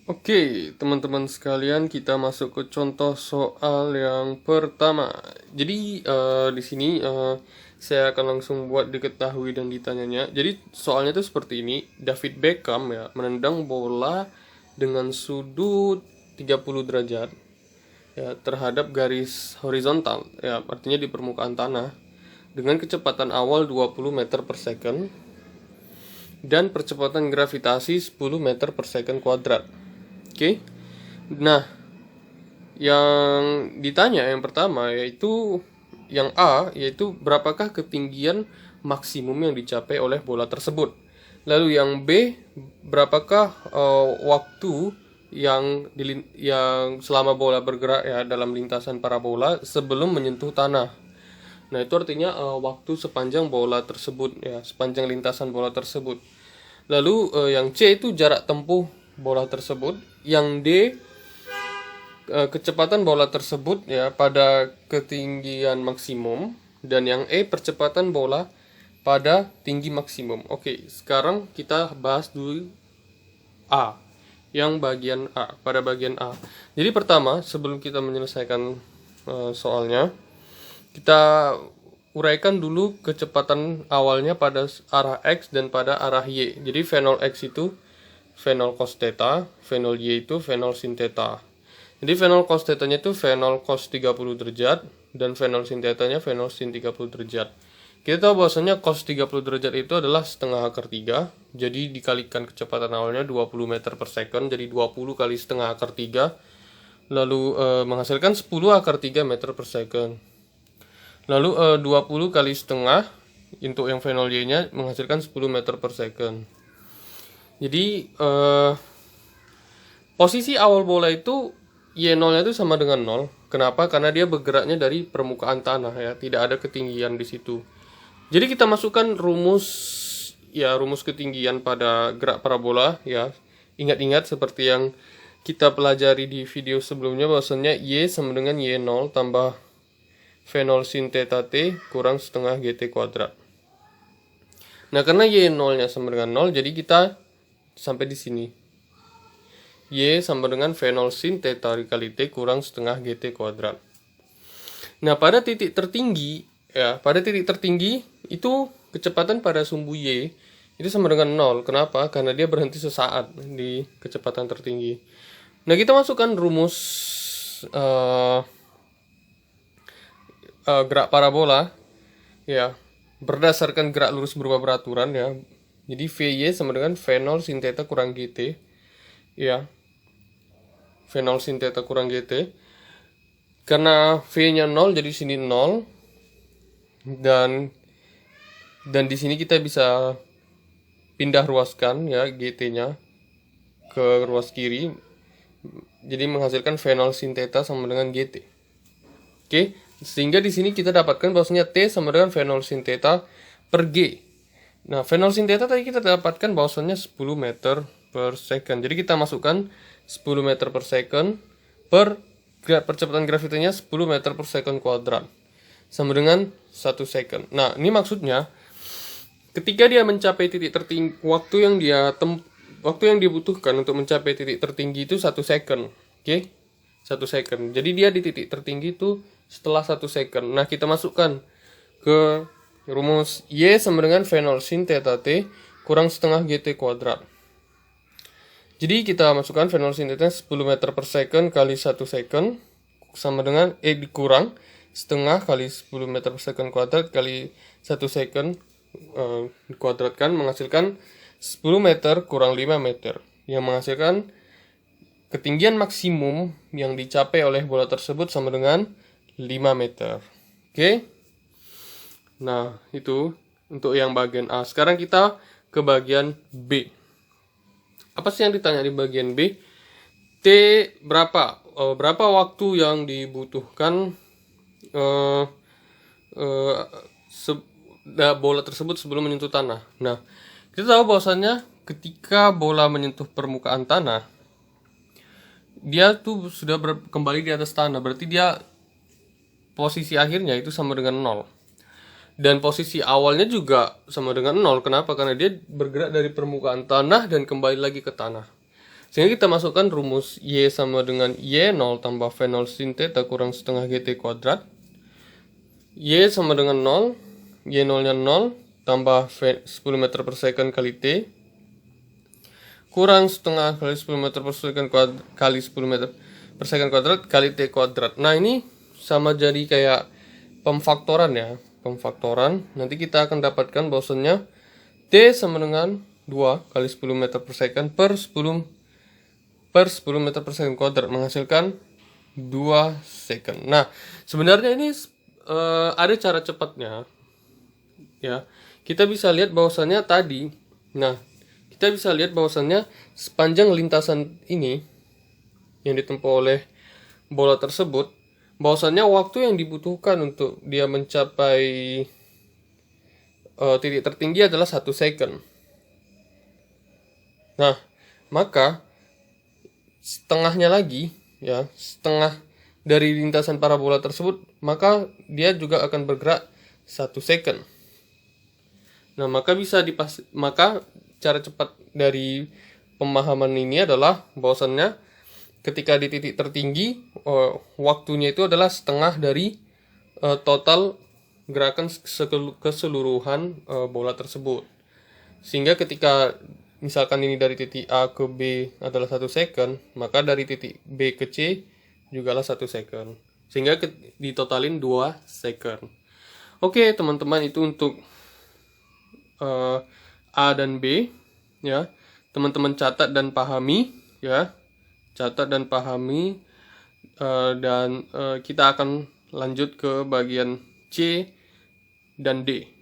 Oke, teman-teman sekalian, kita masuk ke contoh soal yang pertama. Jadi di sini saya akan langsung buat diketahui dan ditanyanya. Jadi soalnya itu seperti ini. David Beckham ya menendang bola dengan sudut 30 derajat ya terhadap garis horizontal ya, artinya di permukaan tanah dengan kecepatan awal 20 meter per second dan percepatan gravitasi 10 meter per second kuadrat. Oke. Nah, yang ditanya yang pertama yaitu yang A, yaitu berapakah ketinggian maksimum yang dicapai oleh bola tersebut. Lalu yang B, berapakah waktu yang selama bola bergerak ya dalam lintasan parabola sebelum menyentuh tanah. Nah, itu artinya waktu sepanjang bola tersebut ya, sepanjang lintasan bola tersebut. Lalu yang C itu jarak tempuh bola tersebut. Yang D, kecepatan bola tersebut ya pada ketinggian maksimum. Dan yang E, percepatan bola pada tinggi maksimum. Oke, sekarang kita bahas dulu A. Yang bagian A, pada bagian A. Jadi pertama, sebelum kita menyelesaikan soalnya, kita uraikan dulu kecepatan awalnya pada arah X dan pada arah Y. Jadi V0 X itu V0 cos theta, V0 Y itu V0 sin theta. Jadi V0 cos theta-nya itu V0 cos 30 derajat dan V0 sin theta-nya V0 sin 30 derajat. Kita tahu bahwasanya cos 30 derajat itu adalah setengah akar 3. Jadi dikalikan kecepatan awalnya 20 meter per second, jadi 20 kali setengah akar 3. Lalu menghasilkan 10 akar 3 meter per second. Lalu 20 kali setengah untuk yang V0 Y-nya menghasilkan 10 meter per second. Jadi posisi awal bola itu Y0-nya itu sama dengan 0. Kenapa? Karena dia bergeraknya dari permukaan tanah ya, tidak ada ketinggian di situ. Jadi kita masukkan rumus ketinggian pada gerak parabola ya. Ingat-ingat seperti yang kita pelajari di video sebelumnya bahwasanya Y sama dengan Y0 tambah V0 sin theta T kurang setengah GT kuadrat. Nah, karena Y0-nya sama dengan 0, jadi kita sampai di sini. Y sama dengan V0 sin theta dikali T kurang setengah GT kuadrat. Nah, pada titik tertinggi itu kecepatan pada sumbu Y itu sama dengan 0. Kenapa? Karena dia berhenti sesaat di kecepatan tertinggi. Nah, kita masukkan rumus gerak parabola ya berdasarkan gerak lurus berubah beraturan ya. Jadi VY sama dengan V0 sin theta kurang GT ya. V0 sin theta kurang GT. Karena V-nya 0 jadi sini 0. Dan di sini kita bisa pindah ruaskan ya GT-nya ke ruas kiri. Jadi menghasilkan V0 sin theta sama dengan GT. Oke, sehingga di sini kita dapatkan bahwasanya T sama dengan V0 sin theta per G. Nah, V0 sin theta tadi kita dapatkan bahwasanya 10 meter per second. Jadi kita masukkan 10 meter per second per percepatan gravitasinya 10 meter per second kuadrat. Sama dengan 1 second. Nah, ini maksudnya ketika dia mencapai titik tertinggi, waktu yang dibutuhkan untuk mencapai titik tertinggi itu 1 second. Oke? 1 second. Jadi dia di titik tertinggi itu setelah 1 second. Nah, kita masukkan ke rumus Y sama dengan V0 sin theta T kurang setengah GT kuadrat. Jadi kita masukkan V0 sin theta 10 meter per second kali 1 second sama dengan dikurang setengah kali 10 meter per second kuadrat kali 1 second dikuadratkan menghasilkan 10 meter kurang 5 meter yang menghasilkan ketinggian maksimum yang dicapai oleh bola tersebut sama dengan 5 meter. Oke? Nah, itu untuk yang bagian A. Sekarang kita ke bagian B. Apa sih yang ditanya di bagian B? T berapa? Berapa waktu yang dibutuhkan bola tersebut sebelum menyentuh tanah? Nah, kita tahu bahwasannya ketika bola menyentuh permukaan tanah, dia tuh sudah kembali di atas tanah. Berarti dia posisi akhirnya itu sama dengan 0. Dan posisi awalnya juga sama dengan 0. Kenapa? Karena dia bergerak dari permukaan tanah dan kembali lagi ke tanah. Sehingga kita masukkan rumus Y sama dengan Y0 tambah V0 sin theta kurang setengah GT kuadrat. Y sama dengan 0, Y0-nya 0, tambah 10 meter per second kali T, kurang setengah kali 10 meter per second kuadrat, kali 10 meter per second kuadrat kali T kuadrat. Nah, ini sama jadi kayak pemfaktoran ya, pemfaktoran. Nanti kita akan dapatkan bahwasannya T sama dengan 2 kali 10 meter per second per 10 meter per second kuadrat menghasilkan 2 second. Nah, sebenarnya ini ada cara cepatnya. Ya, kita bisa lihat bahwasannya tadi. Nah, kita bisa lihat bahwasannya sepanjang lintasan ini yang ditempuh oleh bola tersebut, bahwasannya waktu yang dibutuhkan untuk dia mencapai titik tertinggi adalah 1 second. Nah, maka setengahnya lagi, ya, setengah dari lintasan parabola tersebut, maka dia juga akan bergerak 1 second. Nah, maka cara cepat dari pemahaman ini adalah bahwasannya ketika di titik tertinggi, waktunya itu adalah setengah dari total gerakan keseluruhan bola tersebut. Sehingga ketika misalkan ini dari titik A ke B adalah 1 second, maka dari titik B ke C juga lah 1 second. Sehingga ditotalin 2 second. Oke, teman-teman, itu untuk A dan B, ya. Teman-teman catat dan pahami, ya. Catat dan pahami, dan kita akan lanjut ke bagian C dan D.